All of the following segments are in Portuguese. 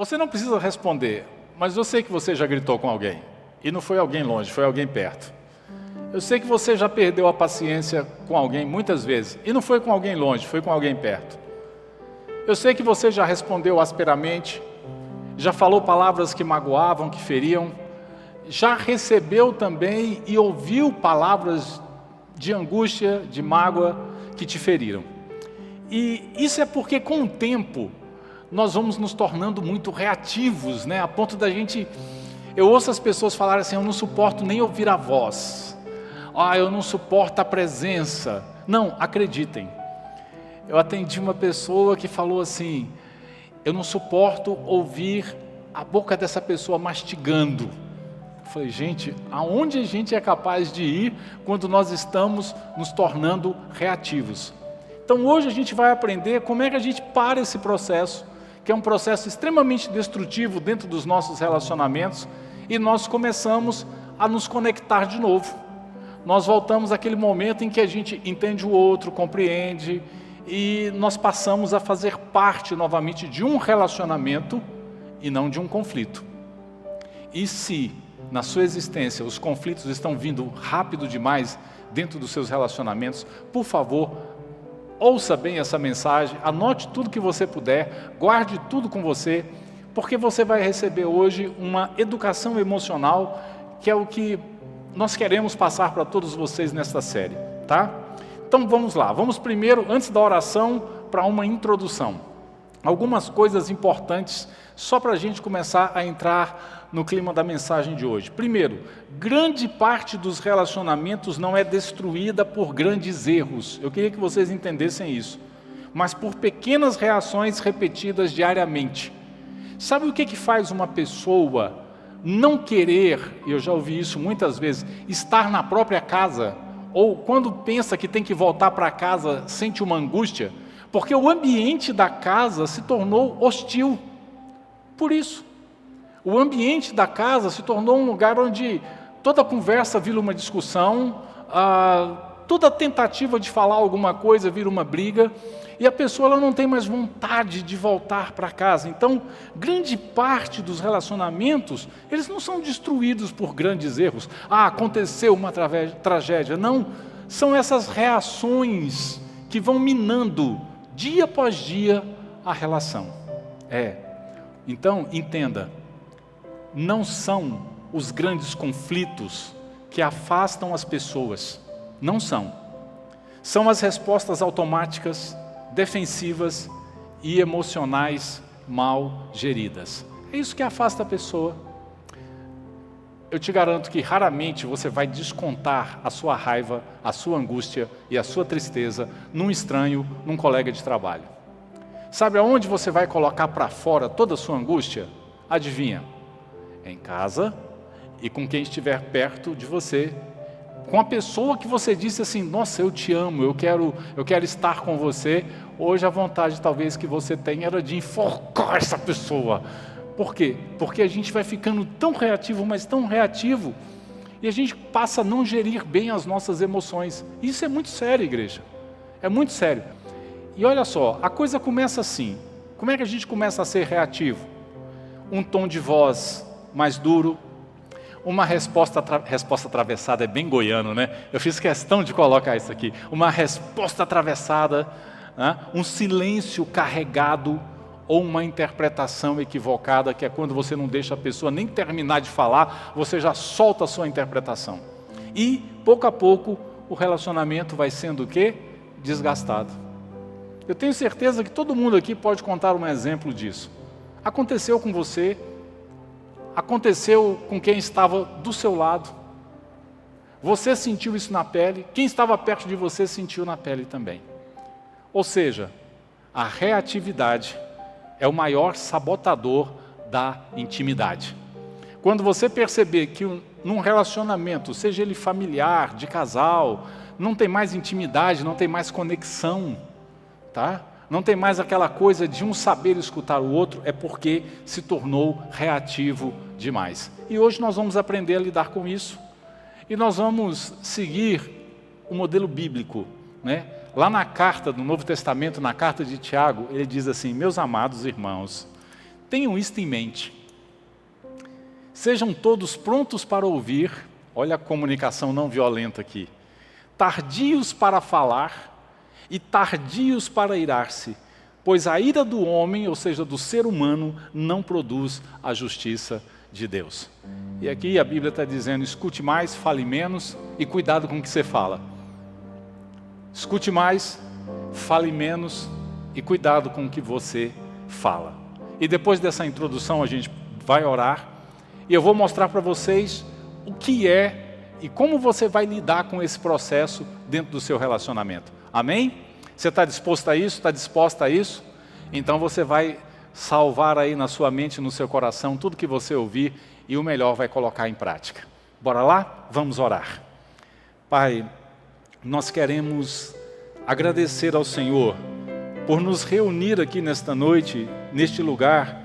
Você não precisa responder, mas eu sei que você já gritou com alguém. E não foi alguém longe, foi alguém perto. Eu sei que você já perdeu a paciência com alguém muitas vezes. E não foi com alguém longe, foi com alguém perto. Eu sei que você já respondeu asperamente, já falou palavras que magoavam, que feriam, já recebeu também e ouviu palavras de angústia, de mágoa, que te feriram. E isso é porque com o tempo nós vamos nos tornando muito reativos, né? A ponto da gente... Eu ouço as pessoas falarem assim, eu não suporto nem ouvir a voz. Eu não suporto a presença. Não, acreditem. Eu atendi uma pessoa que falou assim, eu não suporto ouvir a boca dessa pessoa mastigando. Eu falei, gente, aonde a gente é capaz de ir quando nós estamos nos tornando reativos? Então hoje a gente vai aprender como é que a gente para esse processo, que é um processo extremamente destrutivo dentro dos nossos relacionamentos, e nós começamos a nos conectar de novo. Nós voltamos àquele momento em que a gente entende o outro, compreende, e nós passamos a fazer parte novamente de um relacionamento e não de um conflito. E se na sua existência os conflitos estão vindo rápido demais dentro dos seus relacionamentos, por favor, ouça bem essa mensagem, anote tudo que você puder, guarde tudo com você, porque você vai receber hoje uma educação emocional, que é o que nós queremos passar para todos vocês nesta série, tá? Então vamos lá, vamos primeiro, antes da oração, para uma introdução. Algumas coisas importantes, só para a gente começar a entrar no clima da mensagem de hoje. Primeiro, grande parte dos relacionamentos não é destruída por grandes erros. Eu queria que vocês entendessem isso. Mas por pequenas reações repetidas diariamente. Sabe o que faz uma pessoa não querer, eu já ouvi isso muitas vezes, estar na própria casa, ou quando pensa que tem que voltar para casa, sente uma angústia? Porque o ambiente da casa se tornou hostil. Por isso. O ambiente da casa se tornou um lugar onde toda conversa vira uma discussão, toda tentativa de falar alguma coisa vira uma briga, e a pessoa ela não tem mais vontade de voltar para casa. Então, grande parte dos relacionamentos, eles não são destruídos por grandes erros. Aconteceu uma tragédia. Não, são essas reações que vão minando, dia após dia, a relação. Então, entenda, não são os grandes conflitos que afastam as pessoas, não são. São as respostas automáticas, defensivas e emocionais mal geridas. É isso que afasta a pessoa. Eu te garanto que raramente você vai descontar a sua raiva, a sua angústia e a sua tristeza num estranho, num colega de trabalho. Sabe aonde você vai colocar para fora toda a sua angústia? Adivinha? Em casa e com quem estiver perto de você, com a pessoa que você disse assim, nossa, eu te amo, eu quero estar com você. Hoje a vontade talvez que você tem era de enforcar essa pessoa. Por quê? Porque a gente vai ficando tão reativo, mas tão reativo, e a gente passa a não gerir bem as nossas emoções. Isso é muito sério, igreja, é muito sério. E olha só, a coisa começa assim. Como é que a gente começa a ser reativo? Um tom de voz mais duro, uma resposta atravessada, é bem goiano, né? Eu fiz questão de colocar isso aqui. Uma resposta atravessada, né? Um silêncio carregado ou uma interpretação equivocada, que é quando você não deixa a pessoa nem terminar de falar, você já solta a sua interpretação. E, pouco a pouco, o relacionamento vai sendo o quê? Desgastado. Eu tenho certeza que todo mundo aqui pode contar um exemplo disso. Aconteceu com você, aconteceu com quem estava do seu lado. Você sentiu isso na pele, quem estava perto de você sentiu na pele também. Ou seja, a reatividade é o maior sabotador da intimidade. Quando você perceber que num relacionamento, seja ele familiar, de casal, não tem mais intimidade, não tem mais conexão, tá? Não tem mais aquela coisa de um saber escutar o outro, é porque se tornou reativo demais. E hoje nós vamos aprender a lidar com isso. E nós vamos seguir o modelo bíblico, né? Lá na carta do Novo Testamento, na carta de Tiago, ele diz assim, meus amados irmãos, tenham isto em mente. Sejam todos prontos para ouvir, olha a comunicação não violenta aqui, tardios para falar e tardios para irar-se, pois a ira do homem, ou seja, do ser humano, não produz a justiça de Deus. E aqui a Bíblia está dizendo, escute mais, fale menos e cuidado com o que você fala. Escute mais, fale menos e cuidado com o que você fala. E depois dessa introdução a gente vai orar e eu vou mostrar para vocês o que é e como você vai lidar com esse processo dentro do seu relacionamento. Amém? Você está disposto a isso? Está disposta a isso? Então você vai salvar aí na sua mente, no seu coração, tudo que você ouvir e o melhor vai colocar em prática. Bora lá? Vamos orar. Pai, nós queremos agradecer ao Senhor por nos reunir aqui nesta noite, neste lugar,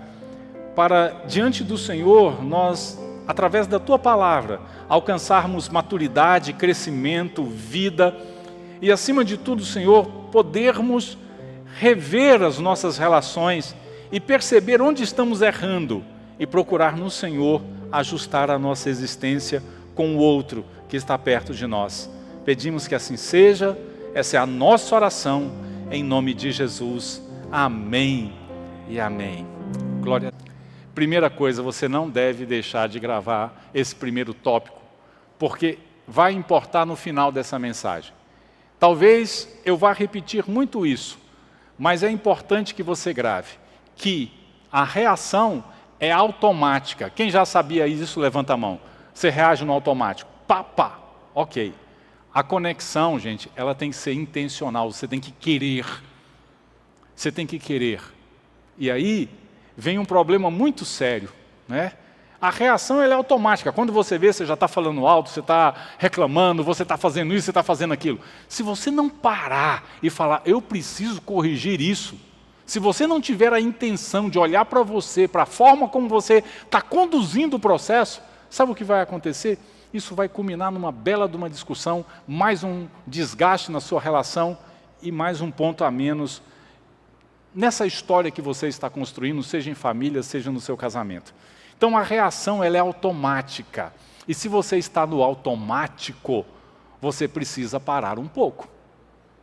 para, diante do Senhor, nós, através da Tua Palavra, alcançarmos maturidade, crescimento, vida e, acima de tudo, Senhor, podermos rever as nossas relações e perceber onde estamos errando e procurar no Senhor ajustar a nossa existência com o outro que está perto de nós. Pedimos que assim seja, essa é a nossa oração, em nome de Jesus. Amém e amém. Glória a Deus. Primeira coisa, você não deve deixar de gravar esse primeiro tópico, porque vai importar no final dessa mensagem. Talvez eu vá repetir muito isso, mas é importante que você grave, que a reação é automática. Quem já sabia isso, levanta a mão. Você reage no automático. Pá, pá. Ok. A conexão, gente, ela tem que ser intencional. Você tem que querer. Você tem que querer. E aí vem um problema muito sério, né? A reação ela é automática. Quando você vê, você já está falando alto, você está reclamando, você está fazendo isso, você está fazendo aquilo. Se você não parar e falar, eu preciso corrigir isso, se você não tiver a intenção de olhar para você, para a forma como você está conduzindo o processo, sabe o que vai acontecer? Isso vai culminar numa bela de uma discussão, mais um desgaste na sua relação e mais um ponto a menos nessa história que você está construindo, seja em família, seja no seu casamento. Então a reação ela é automática. E se você está no automático, você precisa parar um pouco.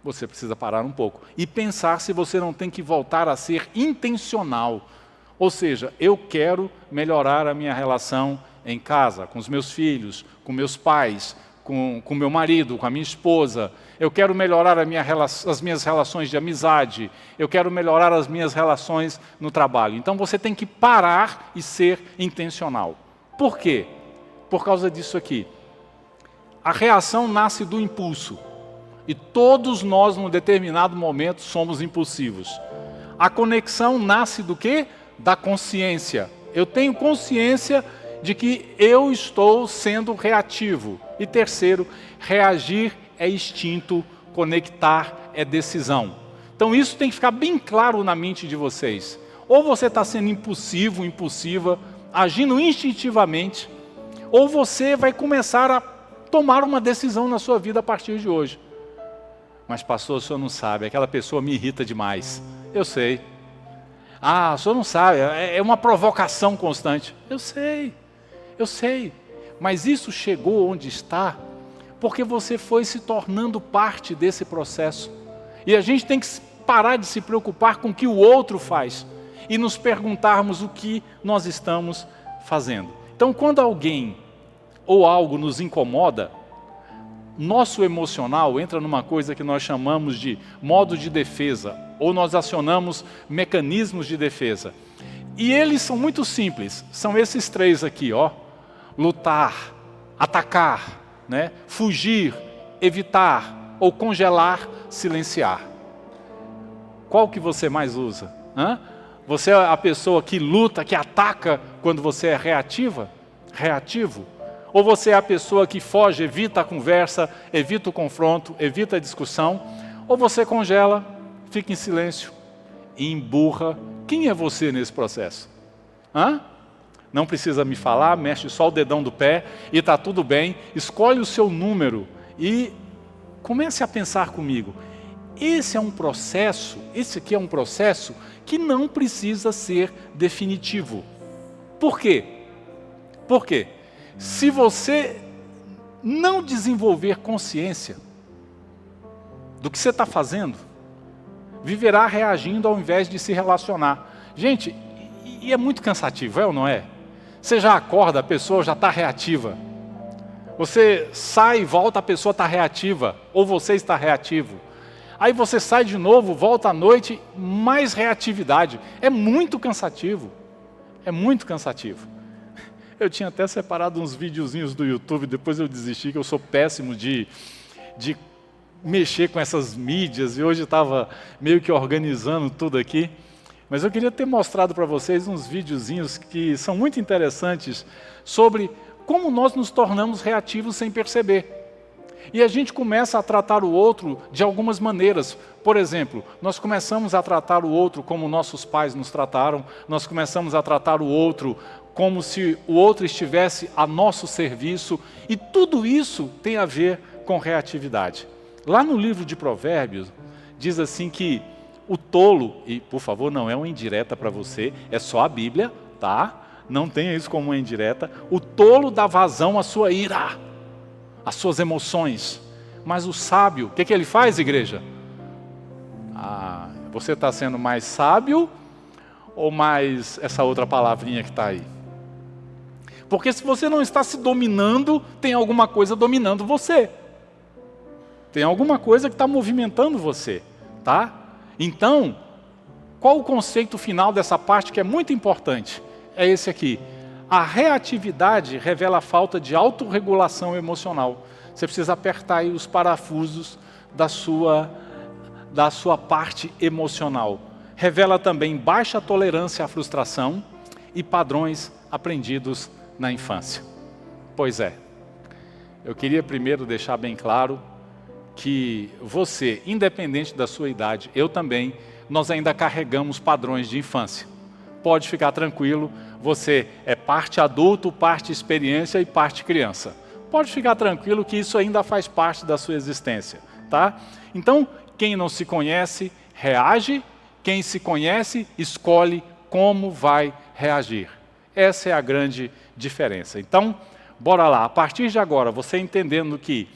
Você precisa parar um pouco e pensar se você não tem que voltar a ser intencional. Ou seja, eu quero melhorar a minha relação em casa, com os meus filhos, com meus pais, com meu marido, com a minha esposa. Eu quero melhorar as minhas relações de amizade. Eu quero melhorar as minhas relações no trabalho. Então você tem que parar e ser intencional. Por quê? Por causa disso aqui. A reação nasce do impulso. E todos nós, num determinado momento, somos impulsivos. A conexão nasce do quê? Da consciência. Eu tenho consciência de que eu estou sendo reativo. E terceiro, reagir é instinto, conectar é decisão. Então isso tem que ficar bem claro na mente de vocês. Ou você está sendo impulsivo, impulsiva, agindo instintivamente, ou você vai começar a tomar uma decisão na sua vida a partir de hoje. Mas pastor, o senhor não sabe, aquela pessoa me irrita demais. Eu sei. Ah, o senhor não sabe, é uma provocação constante. Eu sei. Mas isso chegou onde está porque você foi se tornando parte desse processo. E a gente tem que parar de se preocupar com o que o outro faz e nos perguntarmos o que nós estamos fazendo. Então, quando alguém ou algo nos incomoda, nosso emocional entra numa coisa que nós chamamos de modo de defesa, ou nós acionamos mecanismos de defesa. E eles são muito simples, são esses três aqui, ó. Lutar, atacar, né? Fugir, evitar, ou congelar, silenciar. Qual que você mais usa? Você é a pessoa que luta, que ataca quando você é reativo? Ou você é a pessoa que foge, evita a conversa, evita o confronto, evita a discussão? Ou você congela, fica em silêncio e emburra? Quem é você nesse processo? Não precisa me falar, mexe só o dedão do pé e está tudo bem. Escolhe o seu número e comece a pensar comigo. esse aqui é um processo que não precisa ser definitivo. Por quê? Porque se você não desenvolver consciência do que você está fazendo, viverá reagindo ao invés de se relacionar. Gente, e é muito cansativo, é ou não é? Você já acorda, a pessoa já está reativa. Você sai e volta, a pessoa está reativa, ou você está reativo. Aí você sai de novo, volta à noite, mais reatividade. É muito cansativo. É muito cansativo. Eu tinha até separado uns videozinhos do YouTube, depois eu desisti, que eu sou péssimo de mexer com essas mídias, e hoje estava meio que organizando tudo aqui. Mas eu queria ter mostrado para vocês uns videozinhos que são muito interessantes sobre como nós nos tornamos reativos sem perceber. E a gente começa a tratar o outro de algumas maneiras. Por exemplo, nós começamos a tratar o outro como nossos pais nos trataram, nós começamos a tratar o outro como se o outro estivesse a nosso serviço, e tudo isso tem a ver com reatividade. Lá no livro de Provérbios, diz assim que o tolo, e por favor não é uma indireta para você, é só a Bíblia, tá? Não tenha isso como uma indireta. O tolo dá vazão à sua ira, às suas emoções. Mas o sábio, o que ele faz, igreja? Você está sendo mais sábio ou mais essa outra palavrinha que está aí? Porque se você não está se dominando, tem alguma coisa dominando você. Tem alguma coisa que está movimentando você, tá? Então, qual o conceito final dessa parte que é muito importante? É esse aqui. A reatividade revela a falta de autorregulação emocional. Você precisa apertar aí os parafusos da sua parte emocional. Revela também baixa tolerância à frustração e padrões aprendidos na infância. Pois é, eu queria primeiro deixar bem claro que você, independente da sua idade, eu também, nós ainda carregamos padrões de infância. Pode ficar tranquilo, você é parte adulto, parte experiência e parte criança. Pode ficar tranquilo que isso ainda faz parte da sua existência, tá? Então, quem não se conhece, reage. Quem se conhece, escolhe como vai reagir. Essa é a grande diferença. Então, bora lá. A partir de agora, você entendendo que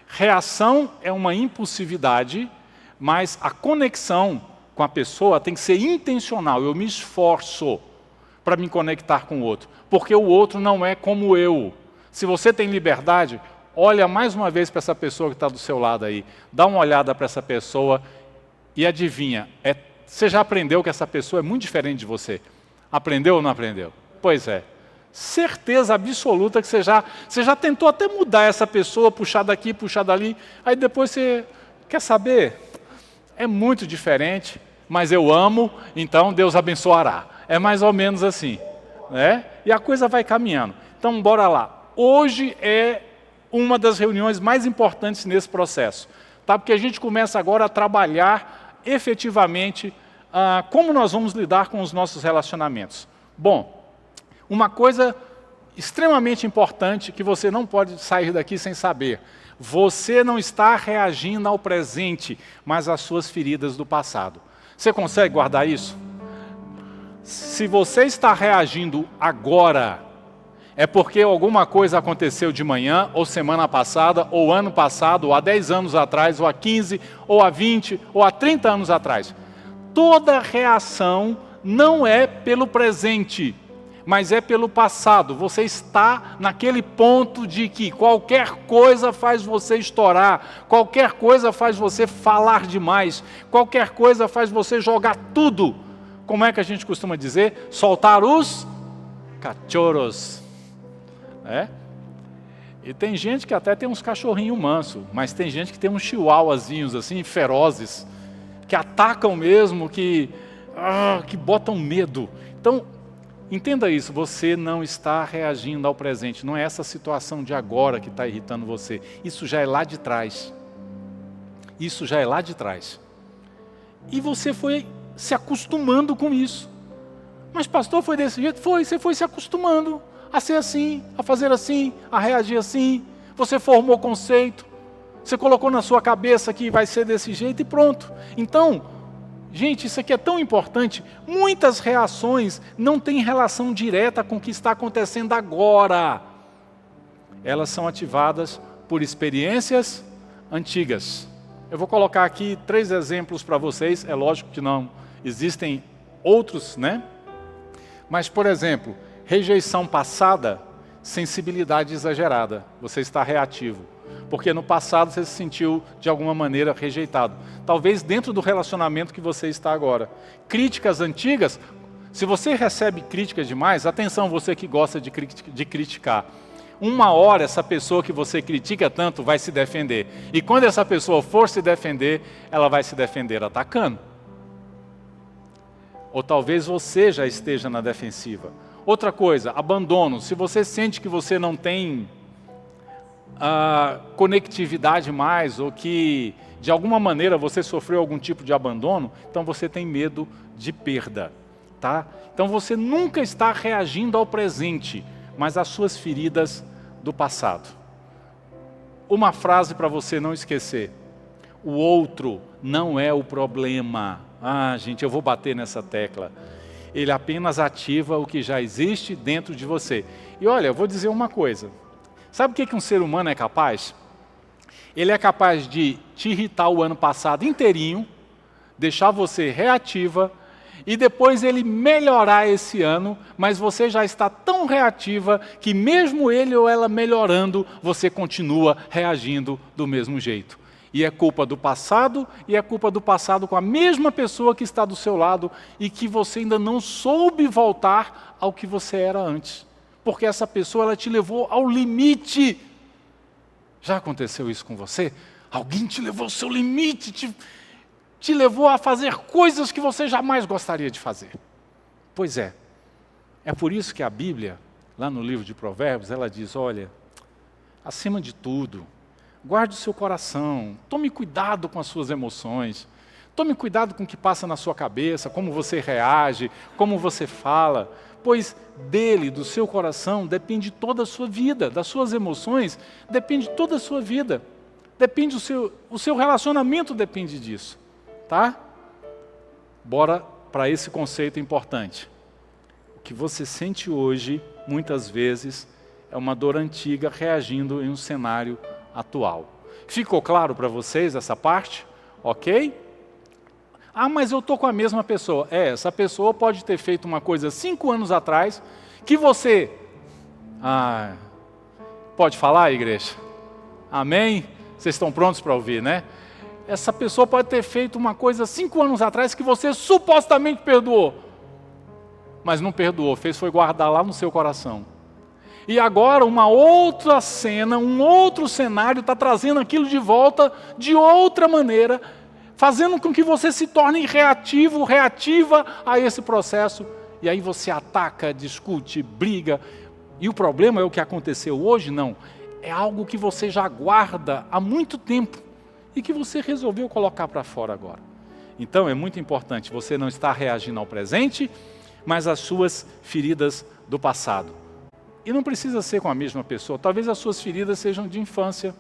reação é uma impulsividade, mas a conexão com a pessoa tem que ser intencional. Eu me esforço para me conectar com o outro, porque o outro não é como eu. Se você tem liberdade, olha mais uma vez para essa pessoa que está do seu lado aí, dá uma olhada para essa pessoa e adivinha, você já aprendeu que essa pessoa é muito diferente de você? Aprendeu ou não aprendeu? Pois é. Certeza absoluta que você já tentou até mudar essa pessoa, puxar daqui, puxar dali, aí depois você quer saber? É muito diferente, mas eu amo, então Deus abençoará. É mais ou menos assim, né? E a coisa vai caminhando. Então, bora lá. Hoje é uma das reuniões mais importantes nesse processo, tá? Porque a gente começa agora a trabalhar efetivamente como nós vamos lidar com os nossos relacionamentos. Bom, uma coisa extremamente importante que você não pode sair daqui sem saber. Você não está reagindo ao presente, mas às suas feridas do passado. Você consegue guardar isso? Se você está reagindo agora, é porque alguma coisa aconteceu de manhã, ou semana passada, ou ano passado, ou há 10 anos atrás, ou há 15, ou há 20, ou há 30 anos atrás. Toda reação não é pelo presente, mas é pelo passado. Você está naquele ponto de que qualquer coisa faz você estourar, qualquer coisa faz você falar demais, qualquer coisa faz você jogar tudo. Como é que a gente costuma dizer? Soltar os cachorros. E tem gente que até tem uns cachorrinhos mansos, mas tem gente que tem uns chihuahuazinhos assim, ferozes, que atacam mesmo, que botam medo. Então, entenda isso, você não está reagindo ao presente, não é essa situação de agora que está irritando você. Isso já é lá de trás. Isso já é lá de trás. E você foi se acostumando com isso. Mas pastor, foi desse jeito? Foi, você foi se acostumando a ser assim, a fazer assim, a reagir assim. Você formou conceito. Você colocou na sua cabeça que vai ser desse jeito e pronto. Então, gente, isso aqui é tão importante. Muitas reações não têm relação direta com o que está acontecendo agora. Elas são ativadas por experiências antigas. Eu vou colocar aqui 3 exemplos para vocês. É lógico que não existem outros, né? Mas, por exemplo, rejeição passada, sensibilidade exagerada. Você está reativo. Porque no passado você se sentiu, de alguma maneira, rejeitado. Talvez dentro do relacionamento que você está agora. Críticas antigas, se você recebe críticas demais, atenção, você que gosta de criticar. Uma hora essa pessoa que você critica tanto vai se defender. E quando essa pessoa for se defender, ela vai se defender atacando. Ou talvez você já esteja na defensiva. Outra coisa, abandono. Se você sente que você não tem conectividade mais, ou que de alguma maneira você sofreu algum tipo de abandono, então você tem medo de perda, tá? Então você nunca está reagindo ao presente, mas às suas feridas do passado. Uma frase para você não esquecer: o outro não é o problema. Gente, eu vou bater nessa tecla. Ele apenas ativa o que já existe dentro de você. E olha, eu vou dizer uma coisa. Sabe o que um ser humano é capaz? Ele é capaz de te irritar o ano passado inteirinho, deixar você reativa, e depois ele melhorar esse ano, mas você já está tão reativa que mesmo ele ou ela melhorando, você continua reagindo do mesmo jeito. E é culpa do passado, e é culpa do passado com a mesma pessoa que está do seu lado e que você ainda não soube voltar ao que você era antes. Porque essa pessoa, ela te levou ao limite. Já aconteceu isso com você? Alguém te levou ao seu limite, te levou a fazer coisas que você jamais gostaria de fazer. Pois é. É por isso que a Bíblia, lá no livro de Provérbios, ela diz, olha, acima de tudo, guarde o seu coração, tome cuidado com as suas emoções, tome cuidado com o que passa na sua cabeça, como você reage, como você fala, pois dele, do seu coração, depende toda a sua vida, das suas emoções, depende toda a sua vida, depende o seu relacionamento depende disso, tá? Bora para esse conceito importante. O que você sente hoje, muitas vezes, é uma dor antiga reagindo em um cenário atual. Ficou claro para vocês essa parte? Ok? Mas eu estou com a mesma pessoa. Essa pessoa pode ter feito uma coisa 5 anos atrás, que você... pode falar, igreja? Amém? Vocês estão prontos para ouvir, né? Essa pessoa pode ter feito uma coisa 5 anos atrás que você supostamente perdoou. Mas não perdoou, foi guardar lá no seu coração. E agora uma outra cena, um outro cenário está trazendo aquilo de volta de outra maneira, fazendo com que você se torne reativo, reativa a esse processo. E aí você ataca, discute, briga. E o problema é o que aconteceu hoje? Não. É algo que você já guarda há muito tempo e que você resolveu colocar para fora agora. Então é muito importante você não estar reagindo ao presente, mas às suas feridas do passado. E não precisa ser com a mesma pessoa. Talvez as suas feridas sejam de infância,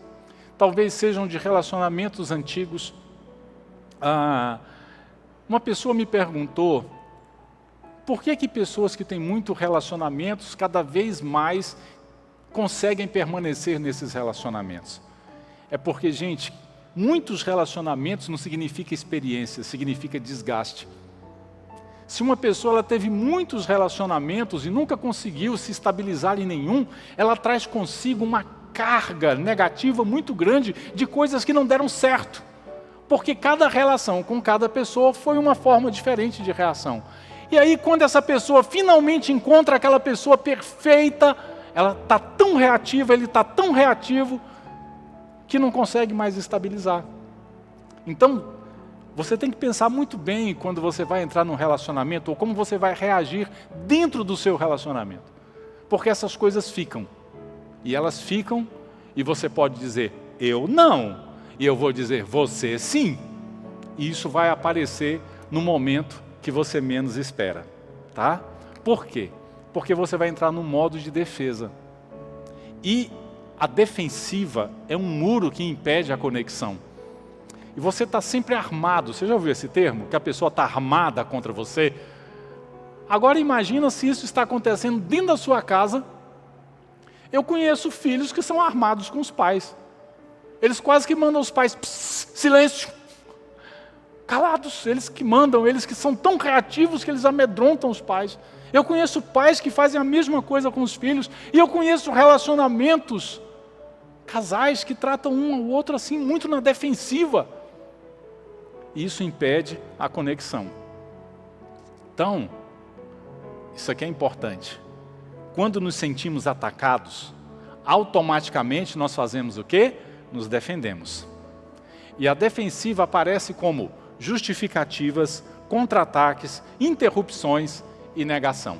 talvez sejam de relacionamentos antigos. Uma pessoa me perguntou, por que pessoas que têm muitos relacionamentos cada vez mais conseguem permanecer nesses relacionamentos? É porque, gente, muitos relacionamentos não significa experiência, significa desgaste. Se uma pessoa ela teve muitos relacionamentos e nunca conseguiu se estabilizar em nenhum, ela traz consigo uma carga negativa muito grande de coisas que não deram certo. Porque cada relação com cada pessoa foi uma forma diferente de reação. E aí quando essa pessoa finalmente encontra aquela pessoa perfeita, ela está tão reativa, ele está tão reativo, que não consegue mais estabilizar. Então, você tem que pensar muito bem quando você vai entrar num relacionamento, ou como você vai reagir dentro do seu relacionamento. Porque essas coisas ficam. E elas ficam, e você pode dizer, eu não. E eu vou dizer, você sim. E isso vai aparecer no momento que você menos espera. Tá? Por quê? Porque você vai entrar no modo de defesa. E a defensiva é um muro que impede a conexão. E você está sempre armado. Você já ouviu esse termo? Que a pessoa está armada contra você? Agora imagina se isso está acontecendo dentro da sua casa. Eu conheço filhos que são armados com os pais. Eles quase que mandam os pais, silêncio, calados. Eles que mandam, eles que são tão criativos que eles amedrontam os pais. Eu conheço pais que fazem a mesma coisa com os filhos. E eu conheço relacionamentos, casais que tratam um ao outro assim, muito na defensiva. E isso impede a conexão. Então, isso aqui é importante. Quando nos sentimos atacados, automaticamente nós fazemos o quê? Nos defendemos. E a defensiva aparece como justificativas, contra-ataques, interrupções e negação.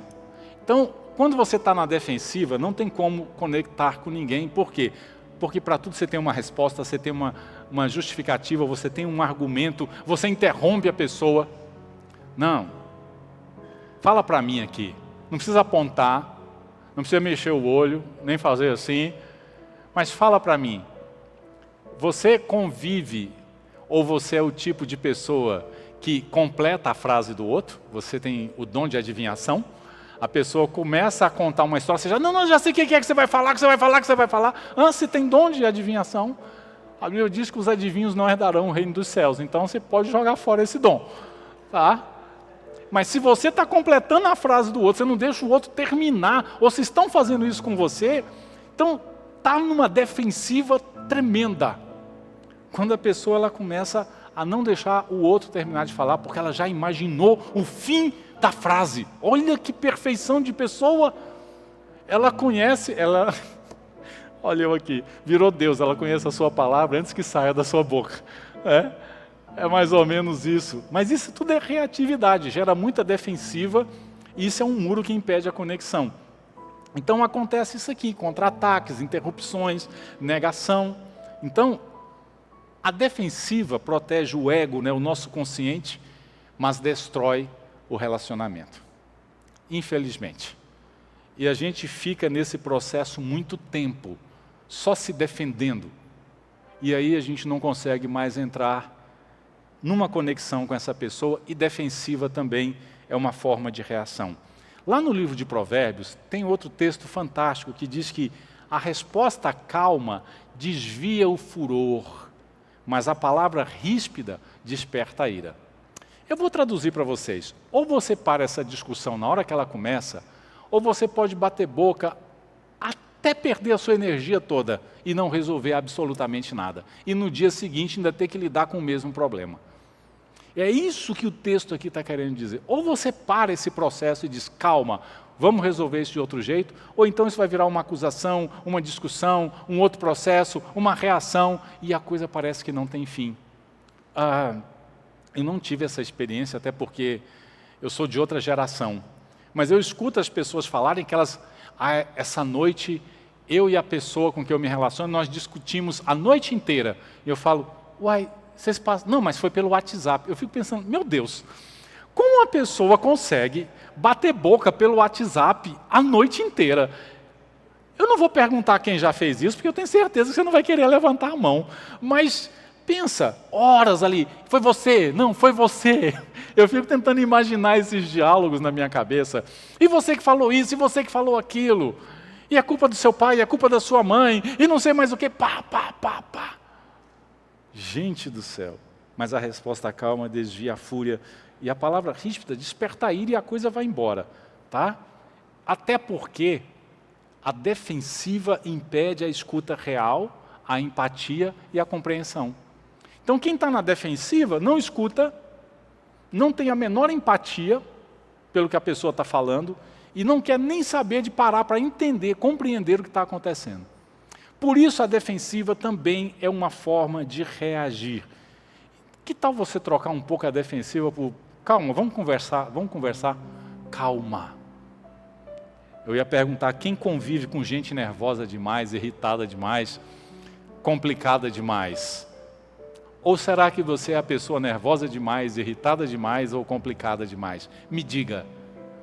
Então, quando você está na defensiva, não tem como conectar com ninguém. Por quê? Porque para tudo você tem uma resposta, você tem uma justificativa, você tem um argumento, você interrompe a pessoa. Não. Fala para mim aqui. Não precisa apontar, não precisa mexer o olho, nem fazer assim. Mas fala para mim. Você convive ou você é o tipo de pessoa que completa a frase do outro? Você tem o dom de adivinhação? A pessoa começa a contar uma história, você já, não, já sei o que é que você vai falar, que você vai falar, que você vai falar. Você tem dom de adivinhação. A Bíblia diz que os adivinhos não herdarão o reino dos céus, então você pode jogar fora esse dom. Tá? Mas se você está completando a frase do outro, você não deixa o outro terminar, ou se estão fazendo isso com você, então está numa defensiva tremenda. Quando a pessoa ela começa a não deixar o outro terminar de falar, porque ela já imaginou o fim da frase. Olha que perfeição de pessoa. Ela conhece, olha eu aqui, virou Deus, ela conhece a sua palavra antes que saia da sua boca. É mais ou menos isso. Mas isso tudo é reatividade, gera muita defensiva, e isso é um muro que impede a conexão. Então acontece isso aqui, contra-ataques, interrupções, negação. Então, a defensiva protege o ego, o nosso consciente, mas destrói o relacionamento. Infelizmente. E a gente fica nesse processo muito tempo, só se defendendo. E aí a gente não consegue mais entrar numa conexão com essa pessoa, e defensiva também é uma forma de reação. Lá no livro de Provérbios, tem outro texto fantástico que diz que a resposta calma desvia o furor, mas a palavra ríspida desperta a ira. Eu vou traduzir para vocês. Ou você para essa discussão na hora que ela começa, ou você pode bater boca até perder a sua energia toda e não resolver absolutamente nada. E no dia seguinte ainda ter que lidar com o mesmo problema. É isso que o texto aqui está querendo dizer. Ou você para esse processo e diz, calma, vamos resolver isso de outro jeito, ou então isso vai virar uma acusação, uma discussão, um outro processo, uma reação, e a coisa parece que não tem fim. Eu não tive essa experiência, até porque eu sou de outra geração. Mas eu escuto as pessoas falarem que elas, essa noite, eu e a pessoa com quem eu me relaciono, nós discutimos a noite inteira. E eu falo, uai, vocês passam... Não, mas foi pelo WhatsApp. Eu fico pensando, meu Deus, como uma pessoa consegue bater boca pelo WhatsApp a noite inteira? Eu não vou perguntar quem já fez isso, porque eu tenho certeza que você não vai querer levantar a mão. Mas pensa, horas ali, foi você? Não, foi você. Eu fico tentando imaginar esses diálogos na minha cabeça. E você que falou isso, e você que falou aquilo. E a culpa do seu pai, e a culpa da sua mãe, e não sei mais o que, pá. Gente do céu. Mas a resposta calma desvia a fúria. E a palavra ríspida desperta a ira e a coisa vai embora. Tá? Até porque a defensiva impede a escuta real, a empatia e a compreensão. Então quem está na defensiva não escuta, não tem a menor empatia pelo que a pessoa está falando e não quer nem saber de parar para entender, compreender o que está acontecendo. Por isso a defensiva também é uma forma de reagir. Que tal você trocar um pouco a defensiva por, calma, vamos conversar, calma. Eu ia perguntar, quem convive com gente nervosa demais, irritada demais, complicada demais? Ou será que você é a pessoa nervosa demais, irritada demais ou complicada demais? Me diga,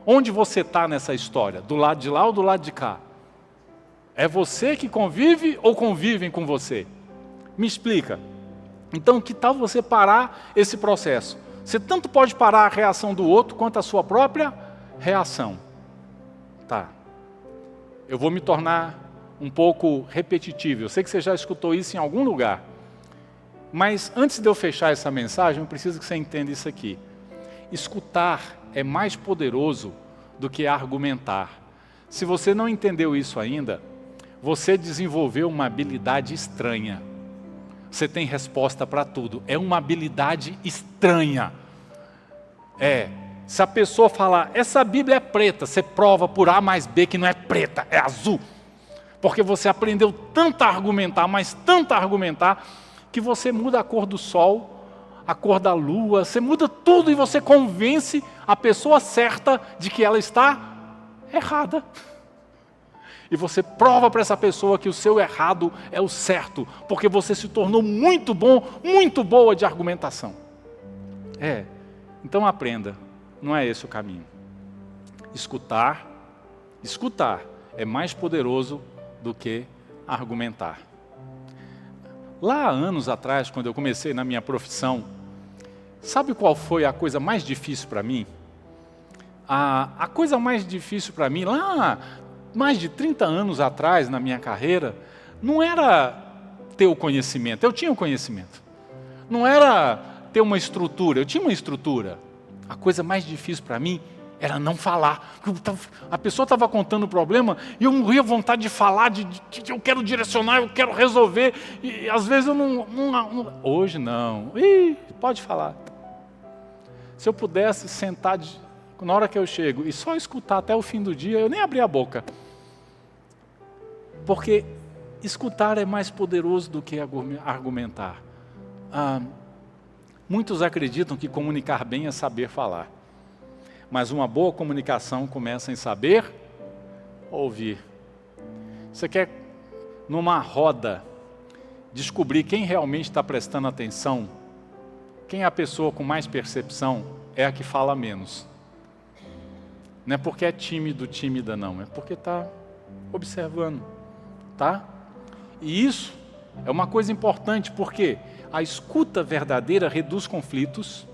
onde você está nessa história? Do lado de lá ou do lado de cá? É você que convive ou convivem com você? Me explica. Então, que tal você parar esse processo? Você tanto pode parar a reação do outro quanto a sua própria reação. Tá. Eu vou me tornar um pouco repetitivo. Eu sei que você já escutou isso em algum lugar. Mas antes de eu fechar essa mensagem, eu preciso que você entenda isso aqui. Escutar é mais poderoso do que argumentar. Se você não entendeu isso ainda, você desenvolveu uma habilidade estranha. Você tem resposta para tudo. É uma habilidade estranha. Se a pessoa falar, essa Bíblia é preta, você prova por A mais B que não é preta, é azul. Porque você aprendeu tanto a argumentar, mas tanto a argumentar, que você muda a cor do sol, a cor da lua, você muda tudo e você convence a pessoa certa de que ela está errada. E você prova para essa pessoa que o seu errado é o certo, porque você se tornou muito bom, muito boa de argumentação. Então aprenda, não é esse o caminho. Escutar é mais poderoso do que argumentar. Lá há anos atrás, quando eu comecei na minha profissão, sabe qual foi a coisa mais difícil para mim? A coisa mais difícil para mim, lá mais de 30 anos atrás na minha carreira, não era ter o conhecimento, eu tinha o conhecimento. Não era ter uma estrutura, eu tinha uma estrutura. A coisa mais difícil para mim era não falar. A pessoa estava contando o problema e eu morria vontade de falar, de eu quero direcionar, eu quero resolver. E às vezes eu não hoje não. Pode falar. Se eu pudesse sentar na hora que eu chego e só escutar até o fim do dia, eu nem abria a boca. Porque escutar é mais poderoso do que argumentar. Muitos acreditam que comunicar bem é saber falar. Mas uma boa comunicação começa em saber ouvir. Você quer, numa roda, descobrir quem realmente está prestando atenção? Quem é a pessoa com mais percepção é a que fala menos. Não é porque é tímido, tímida não, é porque está observando, tá? E isso é uma coisa importante, porque a escuta verdadeira reduz conflitos,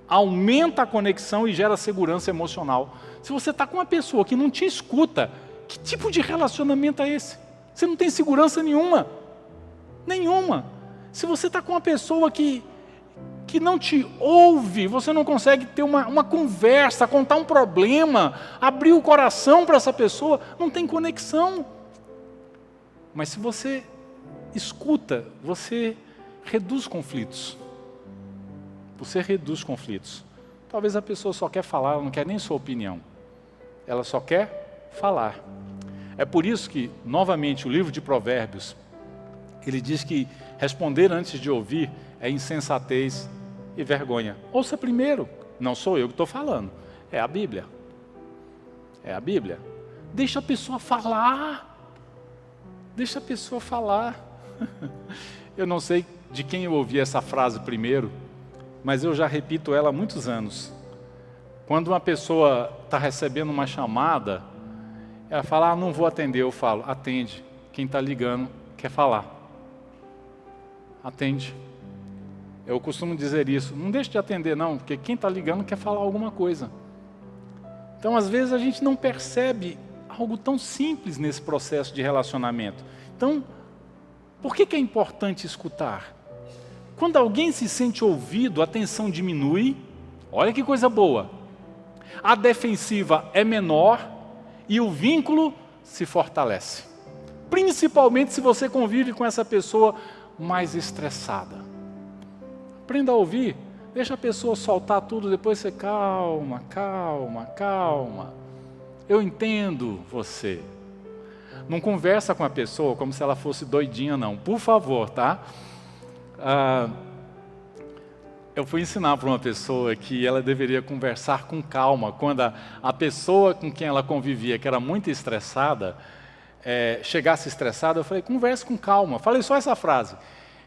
aumenta a conexão e gera segurança emocional. Se você está com uma pessoa que não te escuta, que tipo de relacionamento é esse? Você não tem segurança nenhuma. Nenhuma. Se você está com uma pessoa que não te ouve, você não consegue ter uma conversa, contar um problema, abrir o coração para essa pessoa, não tem conexão. Mas se você escuta, você reduz conflitos. Você reduz conflitos. Talvez a pessoa só quer falar, ela não quer nem sua opinião. Ela só quer falar. É por isso que, novamente, o livro de Provérbios, ele diz que responder antes de ouvir é insensatez e vergonha. Ouça primeiro. Não sou eu que estou falando. É a Bíblia. É a Bíblia. Deixa a pessoa falar. Deixa a pessoa falar. Eu não sei de quem eu ouvi essa frase primeiro, mas eu já repito ela há muitos anos. Quando uma pessoa está recebendo uma chamada, ela fala, não vou atender, eu falo, atende. Quem está ligando quer falar. Atende. Eu costumo dizer isso, não deixe de atender não, porque quem está ligando quer falar alguma coisa. Então, às vezes, a gente não percebe algo tão simples nesse processo de relacionamento. Então, por que é importante escutar? Quando alguém se sente ouvido, a tensão diminui. Olha que coisa boa. A defensiva é menor e o vínculo se fortalece. Principalmente se você convive com essa pessoa mais estressada. Aprenda a ouvir. Deixa a pessoa soltar tudo, depois você calma, calma, calma. Eu entendo você. Não conversa com a pessoa como se ela fosse doidinha, não. Por favor, tá? Eu fui ensinar para uma pessoa que ela deveria conversar com calma. Quando a pessoa com quem ela convivia, que era muito estressada, chegasse estressada, eu falei, converse com calma. Falei só essa frase.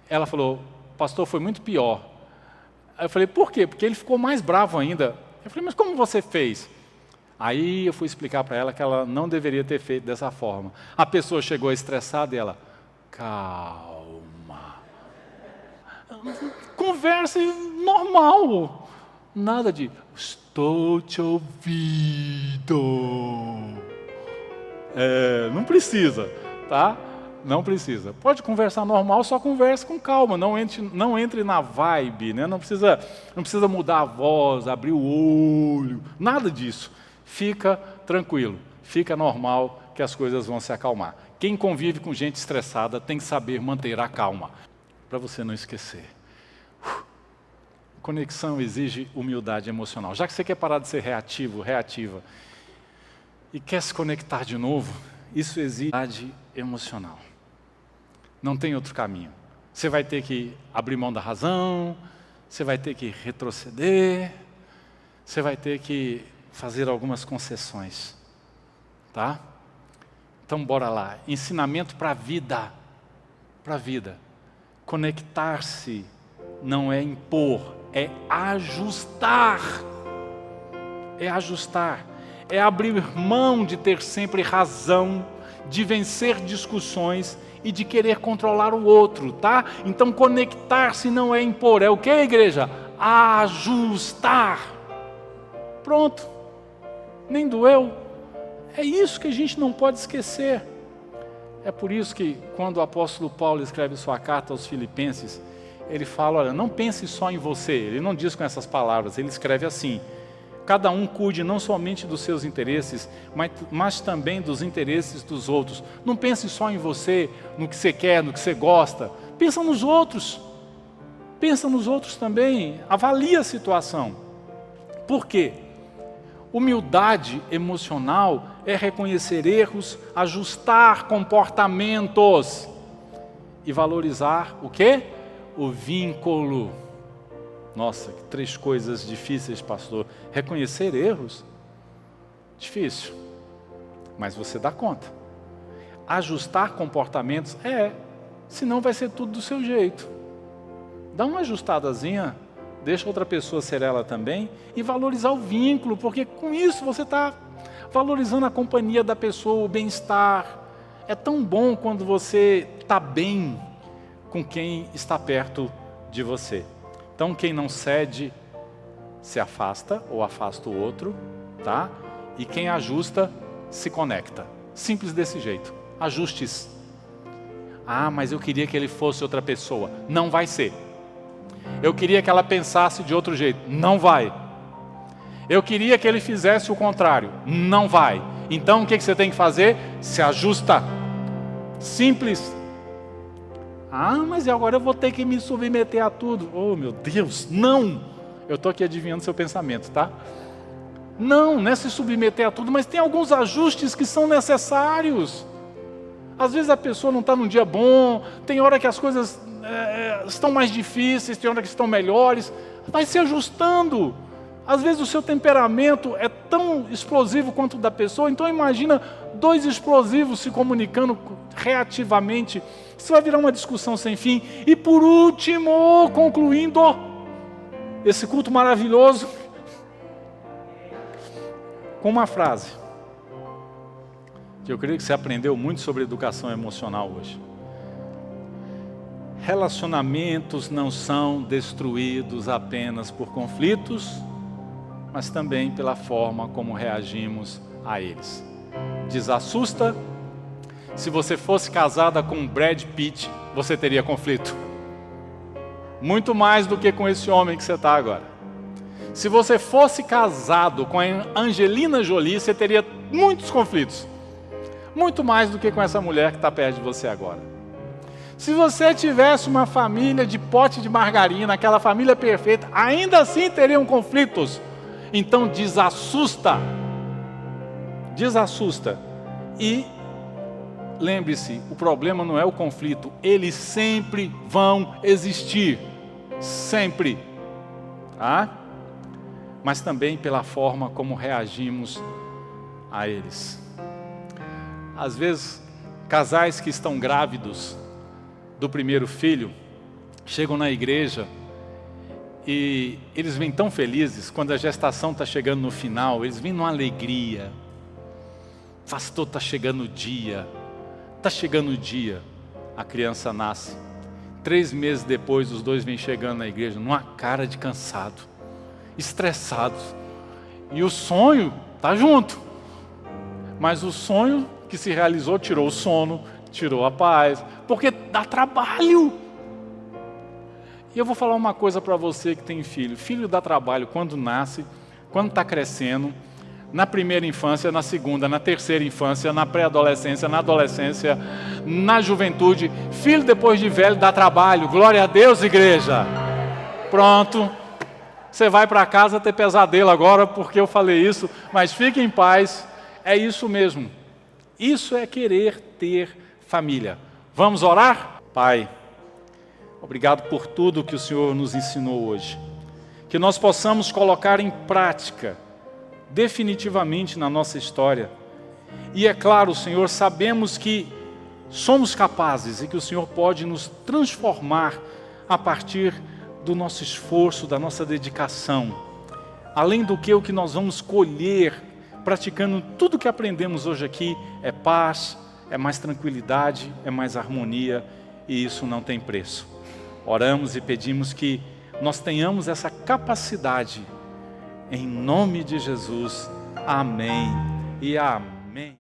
Ela falou, pastor, foi muito pior. Aí eu falei, por quê? Porque ele ficou mais bravo ainda. Eu falei, mas como você fez? Aí eu fui explicar para ela que ela não deveria ter feito dessa forma. A pessoa chegou estressada e ela, calma. Converse normal. Nada de, estou te ouvindo. Não precisa, tá? Não precisa. Pode conversar normal, só converse com calma. Não entre na vibe, né? Não precisa mudar a voz, abrir o olho, nada disso. Fica tranquilo, fica normal que as coisas vão se acalmar. Quem convive com gente estressada tem que saber manter a calma, para você não esquecer. Conexão exige humildade emocional. Já que você quer parar de ser reativo, reativa, e quer se conectar de novo, isso exige humildade emocional. Não tem outro caminho. Você vai ter que abrir mão da razão, você vai ter que retroceder, você vai ter que fazer algumas concessões, tá? Então bora lá, ensinamento para a vida, conectar-se não é impor, é ajustar, é abrir mão de ter sempre razão, de vencer discussões e de querer controlar o outro, tá? Então conectar-se não é impor, é o que, igreja? Ajustar. Pronto. Nem doeu. É isso que a gente não pode esquecer. É por isso que quando o apóstolo Paulo escreve sua carta aos Filipenses, ele fala, olha, não pense só em você. Ele não diz com essas palavras, ele escreve assim, cada um cuide não somente dos seus interesses, mas também dos interesses dos outros. Não pense só em você, no que você quer, no que você gosta. Pensa nos outros. Pensa nos outros também. Avalia a situação. Por quê? Humildade emocional é reconhecer erros, ajustar comportamentos e valorizar o quê? O vínculo. Nossa, que 3 coisas difíceis, pastor. Reconhecer erros? Difícil, mas você dá conta. Ajustar comportamentos? Senão vai ser tudo do seu jeito. Dá uma ajustadazinha, deixa outra pessoa ser ela também e valorizar o vínculo, porque com isso você está valorizando a companhia da pessoa, o bem-estar. É tão bom quando você está bem com quem está perto de você. Então quem não cede, se afasta ou afasta o outro, tá? E quem ajusta, se conecta. Simples desse jeito. Ajustes. Mas eu queria que ele fosse outra pessoa. Não vai ser. Eu queria que ela pensasse de outro jeito. Não vai. Eu queria que ele fizesse o contrário. Não vai. Então o que você tem que fazer? Se ajusta. Simples. Mas e agora eu vou ter que me submeter a tudo. Oh, meu Deus, não! Eu estou aqui adivinhando seu pensamento, tá? Não é se submeter a tudo, mas tem alguns ajustes que são necessários. Às vezes a pessoa não está num dia bom, tem hora que as coisas estão mais difíceis, tem hora que estão melhores. Vai se ajustando. Às vezes o seu temperamento é tão explosivo quanto o da pessoa, então imagina 2 explosivos se comunicando reativamente. Isso vai virar uma discussão sem fim. E por último, concluindo esse culto maravilhoso, com uma frase, que eu creio que você aprendeu muito sobre educação emocional hoje. Relacionamentos não são destruídos apenas por conflitos, mas também pela forma como reagimos a eles. Desassusta. Se você fosse casada com Brad Pitt, você teria conflito. Muito mais do que com esse homem que você está agora. Se você fosse casado com a Angelina Jolie, você teria muitos conflitos. Muito mais do que com essa mulher que está perto de você agora. Se você tivesse uma família de pote de margarina, aquela família perfeita, ainda assim teriam conflitos. Então desassusta. Desassusta. E lembre-se, o problema não é o conflito, eles sempre vão existir, sempre, tá? Mas também pela forma como reagimos a eles. Às vezes, casais que estão grávidos do primeiro filho, chegam na igreja E eles vêm tão felizes, quando a gestação está chegando no final, eles vêm numa alegria. Pastor, está chegando o dia. Está chegando o dia. A criança nasce. 3 meses depois, os dois vêm chegando na igreja, numa cara de cansado, estressados. E o sonho está junto. Mas o sonho que se realizou tirou o sono, tirou a paz, porque dá trabalho. E eu vou falar uma coisa para você que tem filho. Filho dá trabalho quando nasce, quando está crescendo, na primeira infância, na segunda, na terceira infância, na pré-adolescência, na adolescência, na juventude. Filho depois de velho dá trabalho. Glória a Deus, igreja. Pronto. Você vai para casa ter pesadelo agora porque eu falei isso, mas fique em paz. É isso mesmo. Isso é querer ter família. Vamos orar? Pai, obrigado por tudo que o Senhor nos ensinou hoje. Que nós possamos colocar em prática definitivamente na nossa história. E é claro, Senhor, sabemos que somos capazes e que o Senhor pode nos transformar a partir do nosso esforço, da nossa dedicação. Além do que o que nós vamos colher praticando tudo que aprendemos hoje aqui é paz, é mais tranquilidade, é mais harmonia, e isso não tem preço. Oramos e pedimos que nós tenhamos essa capacidade. Em nome de Jesus, amém e amém.